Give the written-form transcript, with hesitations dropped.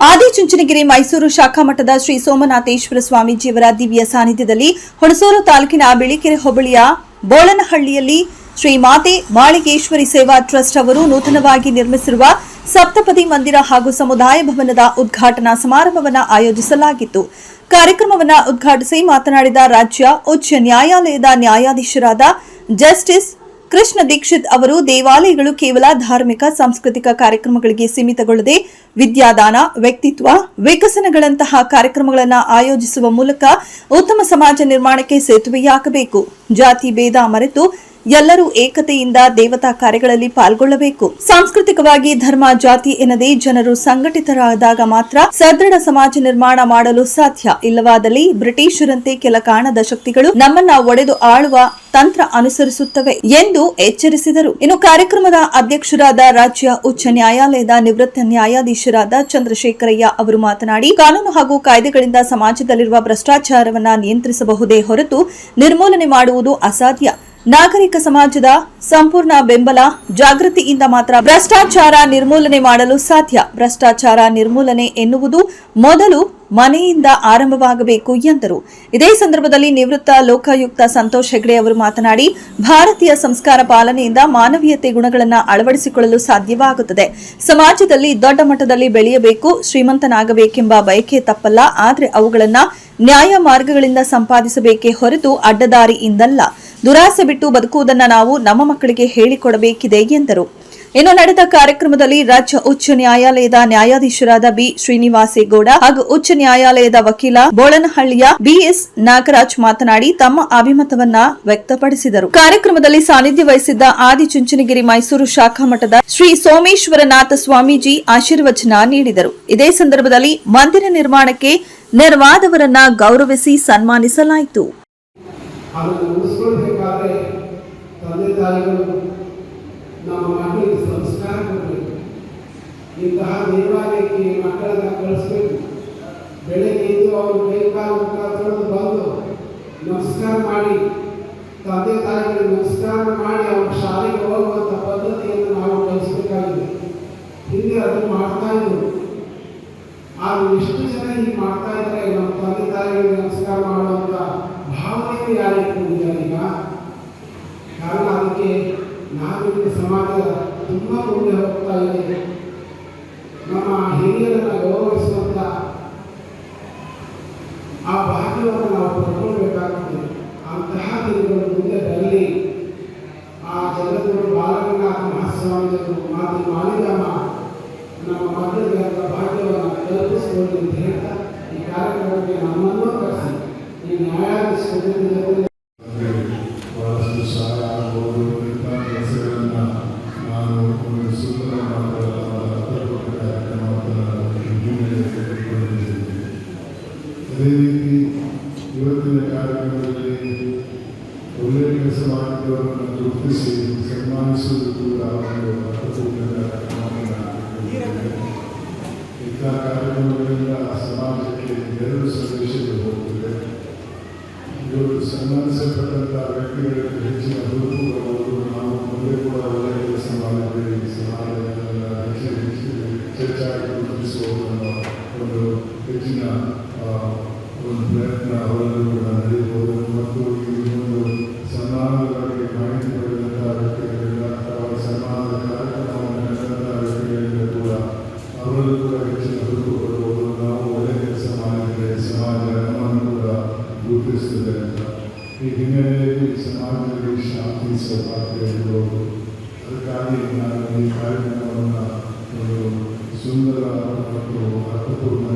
ಆದಿಚುಂಚನಗಿರಿ ಮೈಸೂರು ಶಾಖಾ ಮಠದ ಶ್ರೀ ಸೋಮನಾಥೇಶ್ವರ ಸ್ವಾಮೀಜಿಯವರ ದಿವ್ಯ ಸಾನ್ನಿಧ್ಯದಲ್ಲಿ ಹುಣಸೂರು ತಾಲೂಕಿನ ಬಿಳಿಕೆರೆ ಹೋಬಳಿಯ ಬೋಳನಹಳ್ಳಿಯಲ್ಲಿ ಶ್ರೀ ಮಾತೆ ಮಾಳಿಗೇಶ್ವರಿ ಸೇವಾ ಟ್ರಸ್ಟ್ ಅವರು ನೂತನವಾಗಿ ನಿರ್ಮಿಸಿರುವ ಸಪ್ತಪದಿ ಮಂದಿರ ಹಾಗೂ ಸಮುದಾಯ ಭವನದ ಉದ್ಘಾಟನಾ ಸಮಾರಂಭವನ್ನು ಆಯೋಜಿಸಲಾಗಿತ್ತು. ಕಾರ್ಯಕ್ರಮವನ್ನು ಉದ್ಘಾಟಿಸಿ ಮಾತನಾಡಿದ ರಾಜ್ಯ ಉಚ್ಚ ನ್ಯಾಯಾಲಯದ ನ್ಯಾಯಾಧೀಶರಾದ ಜಸ್ಟಿಸ್ ಕೃಷ್ಣ ದೀಕ್ಷಿತ್ ಅವರು ದೇವಾಲಯಗಳು ಕೇವಲ ಧಾರ್ಮಿಕ ಸಾಂಸ್ಕೃತಿಕ ಕಾರ್ಯಕ್ರಮಗಳಿಗೆ ಸೀಮಿತಗೊಳ್ಳದೆ ವಿದ್ಯಾದಾನ, ವ್ಯಕ್ತಿತ್ವ ವಿಕಸನಗಳಂತಹ ಕಾರ್ಯಕ್ರಮಗಳನ್ನು ಆಯೋಜಿಸುವ ಮೂಲಕ ಉತ್ತಮ ಸಮಾಜ ನಿರ್ಮಾಣಕ್ಕೆ ಸೇತುವೆಯಾಗಬೇಕು. ಜಾತಿ ಭೇದ ಮರೆತು ಎಲ್ಲರೂ ಏಕತೆಯಿಂದ ದೇವತಾ ಕಾರ್ಯಗಳಲ್ಲಿ ಪಾಲ್ಗೊಳ್ಳಬೇಕು. ಸಾಂಸ್ಕೃತಿಕವಾಗಿ ಧರ್ಮ ಜಾತಿ ಎನ್ನದೇ ಜನರು ಸಂಘಟಿತರಾದಾಗ ಮಾತ್ರ ಸದೃಢ ಸಮಾಜ ನಿರ್ಮಾಣ ಮಾಡಲು ಸಾಧ್ಯ. ಇಲ್ಲವಾದಲ್ಲಿ ಬ್ರಿಟಿಷರಂತೆ ಕೆಲ ಕಾಣದ ಶಕ್ತಿಗಳು ನಮ್ಮನ್ನ ಒಡೆದು ಆಳುವ ತಂತ್ರ ಅನುಸರಿಸುತ್ತವೆ ಎಂದು ಎಚ್ಚರಿಸಿದರು. ಇನ್ನು ಕಾರ್ಯಕ್ರಮದ ಅಧ್ಯಕ್ಷರಾದ ರಾಜ್ಯ ಉಚ್ಚ ನ್ಯಾಯಾಲಯದ ನಿವೃತ್ತ ನ್ಯಾಯಾಧೀಶರಾದ ಚಂದ್ರಶೇಖರಯ್ಯ ಅವರು ಮಾತನಾಡಿ, ಕಾನೂನು ಹಾಗೂ ಕಾಯ್ದೆಗಳಿಂದ ಸಮಾಜದಲ್ಲಿರುವ ಭ್ರಷ್ಟಾಚಾರವನ್ನು ನಿಯಂತ್ರಿಸಬಹುದೇ ಹೊರತು ನಿರ್ಮೂಲನೆ ಮಾಡುವುದು ಅಸಾಧ್ಯ. ನಾಗರಿಕ ಸಮಾಜದ ಸಂಪೂರ್ಣ ಬೆಂಬಲ, ಜಾಗೃತಿಯಿಂದ ಮಾತ್ರ ಭ್ರಷ್ಟಾಚಾರ ನಿರ್ಮೂಲನೆ ಮಾಡಲು ಸಾಧ್ಯ. ಭ್ರಷ್ಟಾಚಾರ ನಿರ್ಮೂಲನೆ ಎನ್ನುವುದು ಮೊದಲು ಮನೆಯಿಂದ ಆರಂಭವಾಗಬೇಕು ಎಂದರು. ಇದೇ ಸಂದರ್ಭದಲ್ಲಿ ನಿವೃತ್ತ ಲೋಕಾಯುಕ್ತ ಸಂತೋಷ್ ಹೆಗ್ಡೆ ಅವರು ಮಾತನಾಡಿ, ಭಾರತೀಯ ಸಂಸ್ಕಾರ ಪಾಲನೆಯಿಂದ ಮಾನವೀಯತೆ ಗುಣಗಳನ್ನು ಅಳವಡಿಸಿಕೊಳ್ಳಲು ಸಾಧ್ಯವಾಗುತ್ತದೆ. ಸಮಾಜದಲ್ಲಿ ದೊಡ್ಡ ಮಟ್ಟದಲ್ಲಿ ಬೆಳೆಯಬೇಕು, ಶ್ರೀಮಂತನಾಗಬೇಕೆಂಬ ಬಯಕೆ ತಪ್ಪಲ್ಲ. ಆದರೆ ಅವುಗಳನ್ನು ನ್ಯಾಯ ಮಾರ್ಗಗಳಿಂದ ಸಂಪಾದಿಸಬೇಕೇ ಹೊರತು ಅಡ್ಡದಾರಿಯಿಂದಲ್ಲ. ದುರಾಸೆ ಬಿಟ್ಟು ಬದುಕುವುದನ್ನು ನಾವು ನಮ್ಮ ಮಕ್ಕಳಿಗೆ ಹೇಳಿಕೊಡಬೇಕಿದೆ ಎಂದರು. ಇನ್ನು ನಡೆದ ಕಾರ್ಯಕ್ರಮದಲ್ಲಿ ರಾಜ್ಯ ಉಚ್ಚ ನ್ಯಾಯಾಲಯದ ನ್ಯಾಯಾಧೀಶರಾದ ಬಿ ಶ್ರೀನಿವಾಸೇಗೌಡ ಹಾಗೂ ಉಚ್ಚ ನ್ಯಾಯಾಲಯದ ವಕೀಲ ಬೋಳನಹಳ್ಳಿಯ ಬಿಎಸ್ ನಾಗರಾಜ್ ಮಾತನಾಡಿ ತಮ್ಮ ಅಭಿಮತವನ್ನ ವ್ಯಕ್ತಪಡಿಸಿದರು. ಕಾರ್ಯಕ್ರಮದಲ್ಲಿ ಸಾನ್ನಿಧ್ಯ ವಹಿಸಿದ್ದ ಆದಿಚುಂಚನಗಿರಿ ಮೈಸೂರು ಶಾಖಾ ಮಠದ ಶ್ರೀ ಸೋಮೇಶ್ವರನಾಥ ಸ್ವಾಮೀಜಿ ಆಶೀರ್ವಚನ ನೀಡಿದರು. ಇದೇ ಸಂದರ್ಭದಲ್ಲಿ ಮಂದಿರ ನಿರ್ಮಾಣಕ್ಕೆ ನೆರವಾದವರನ್ನ ಗೌರವಿಸಿ ಸನ್ಮಾನಿಸಲಾಯಿತು. ತಂದೆ ತಾಯಿಗಳು ನಮ್ಮ ಮಕ್ಕಳಿಗೆ ಸಂಸ್ಕಾರ ಕೊಡಬೇಕು. ಇಂತಹ ದೇವಾಲಯಕ್ಕೆ ಮಕ್ಕಳನ್ನ ಕಳಿಸ್ಬೇಕು. ಬೆಳಗ್ಗೆ ಎದ್ದು ಅವರು ಕೈಕಾಲು ಮುಖ ತೊಳೆದು ಬಂದು ನಮಸ್ಕಾರ ಮಾಡಿ, ತಂದೆ ತಾಯಿಗಳಿಗೆ ನಮಸ್ಕಾರ ಮಾಡಿ ಅವ್ರ ಶಾಲೆಗೆ ಹೋಗುವಂಥ ಪದ್ಧತಿಯನ್ನು ನಾವು ಕಲಿಸಬೇಕಾಗಿದೆ. ಹಿಂದೆ ಅದನ್ನು ಮಾಡ್ತಾ ಇದ್ರು. ಆದರೆ ಎಷ್ಟು ಜನ ಹೀಗೆ ಮಾಡ್ತಾ ಇದ್ದಾರೆ? ನಮ್ಮ ತಂದೆ ತಾಯಿಗಳಿಗೆ ನಮಸ್ಕಾರ ಮಾಡುವಂಥ ಭಾವನೆ ಯಾರಿಗೆ ಬಂದಿದ್ದಾರೆ ಈಗ? ಕಾರಣ ಅದಕ್ಕೆ ನಾಗರಿಕ ಸಮಾಜ ತುಂಬ ಮುಂದೆ ಹೋಗ್ತಾ ಇದೆ. ನಮ್ಮ ಹಿರಿಯರನ್ನು ಗೌರವಿಸುವಂಥ ಆ ಭಾಗ್ಯವನ್ನು ನಾವು ಪಡ್ಕೊಳ್ಬೇಕಾಗ್ತದೆ. ಅಂತಹ ದಿನಗಳು ಮುಂದೆ ಬರಲಿ. ಆ ಜಗದ್ಗುರು ಬಾಲಗಂಗಾಧರ ಮಹಾಸ್ವಾಮಿಗಳು ಮಾತು ಮಾಡಿದಮ್ಮ ನಮ್ಮ ಮಕ್ಕಳಿಗೆ ಅದರ ಭಾಗ್ಯವನ್ನು ಕಲ್ಪಿಸಿಕೊಳ್ಳಿ ಅಂತ ಹೇಳ್ತಾ ಈ ಕಾರ್ಯಕ್ರಮಕ್ಕೆ ನಮ್ಮನ್ನು ಕರೆಸಿ ಈ ನ್ಯಾಯಾಧೀಶ ಅದೇ ರೀತಿ ಇವತ್ತಿನ ಕಾರ್ಯಕ್ರಮದಲ್ಲಿ ಒಳ್ಳೆಯ ಕೆಲಸ ಮಾಡಿದವರನ್ನು ಗುರುತಿಸಿ ಸನ್ಮಾನಿಸುವುದು ಕೂಡ ಒಂದು ಅರ್ಥಪೂರ್ಣ ಕಾರ್ಯಕ್ರಮವನ್ನು. ಇಂಥ ಕಾರ್ಯಕ್ರಮಗಳಿಂದ ಸಮಾಜಕ್ಕೆ ಎರಡು ಸಂದೇಶಗಳು ಹೋಗುತ್ತದೆ. ಇವರು ಸನ್ಮಾನಿಸಲ್ಪಟ್ಟಂಥ ವ್ಯಕ್ತಿಗಳಿಗೆ ಹೆಚ್ಚಿನ ಹುರುಪು ಬರುವುದು. ನಾವು ಮುಂದೆ ಕೂಡ ಒಳ್ಳೆಯ ಕೆಲಸ ಮಾಡಿದರೆ ಸಮಾಜದಲ್ಲಿ ಹೆಚ್ಚಾಗಿ ಗುರುತಿಸುವುದನ್ನು ಒಂದು ಹೆಚ್ಚಿನ ಒಂದು ಪ್ರಯತ್ನ ಅವರಲ್ಲೂ ಕೂಡ ನಡೆಯಬಹುದು. ಮತ್ತು ಈ ಒಂದು ಸನ್ಮಾನದ ಮಾಹಿತಿ ಪಡೆದಂಥ ವ್ಯಕ್ತಿಗಳಿಂದ ಅಥವಾ ಸನ್ಮಾನದ ಕಾರ್ಯಕ್ರಮವನ್ನು ನಡೆದಂಥ ವ್ಯಕ್ತಿಗಳಿಂದ ಕೂಡ ಅವರಲ್ಲೂ ಕೂಡ ಹೆಚ್ಚಿನ ಹುರುಪು ಕೊಡಬಹುದು. ನಾವು ಒಳ್ಳೆಯ ಕೆಲಸ ಮಾಡಿದರೆ ಸಮಾಜ ನಮ್ಮನ್ನು ಕೂಡ ಗುರುತಿಸುತ್ತದೆ ಅಂತ. ಈ ಹಿನ್ನೆಲೆಯಲ್ಲಿ ಸಮಾಜದಲ್ಲಿ ಶಾಂತಿ ಸೌಹಾರ್ದ ಇರಬಹುದು. ಅದಕ್ಕಾಗಿ ನಾನು ಈ ಕಾರ್ಯಕ್ರಮವನ್ನು ಒಂದು ಸುಂದರ ಮತ್ತು ಅರ್ಥಪೂರ್ಣ